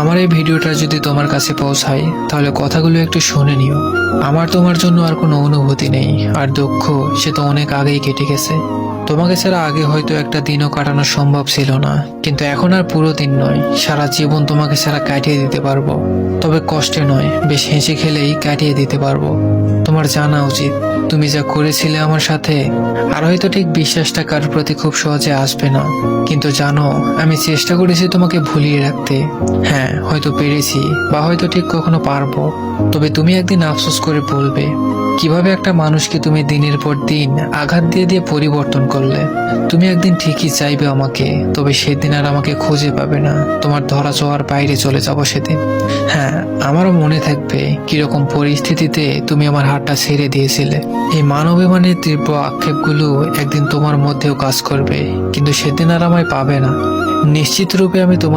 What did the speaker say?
আমার এই ভিডিওটা যদি তোমার কাছে পৌঁছায় তাহলে কথাগুলো একটু শুনে নিও। আমার তোমার জন্য আর কোনো অনুভূতি নেই, আর দুঃখ সে তো অনেক আগেই কেটে গেছে। তোমাকে ছাড়া আগে হয়তো একটা দিনও কাটানো সম্ভব ছিল না, কিন্তু এখন আর পুরো দিন নয়, সারা জীবন তোমাকে ছাড়া কাটিয়ে দিতে পারবো। তবে কষ্টে নয়, বেশ হেসে খেলেই কাটিয়ে দিতে পারবো। তোমার জানা উচিত তুমি যা করেছিলে আমার সাথে, আর হয়তো ঠিক বিশ্বাসটা কারোর প্রতি খুব সহজে আসবে না, কিন্তু জানো আমি চেষ্টা করেছি তোমাকে ভুলিয়ে রাখতে। হ্যাঁ, হয়তো পেরেছি, বা হয়তো ঠিক কখনো পারবো। তবে তুমি একদিন আফসোস করে বলবে, কিভাবে একটা মানুষকে তুমি দিনের পর দিন আঘাত দিয়ে দিয়ে পরিবর্তন করলে। তুমি একদিন ঠিকই চাইবে আমাকে, তবে সেদিন আর আমাকে খুঁজে পাবে না। তোমার ধরা ছোঁয়ার বাইরে চলে যাব সেদিন। হ্যাঁ, আমারও মনে থাকবে কিরকম পরিস্থিতিতে তুমি আমার হাতটা ছেড়ে দিয়েছিলে। এই মানবিমানের তীব্র আক্ষেপগুলো একদিন তোমার মধ্যেও কাজ করবে, কিন্তু সেদিন আর আমায় পাবে না। নিশ্চিত রূপে আমি তোমার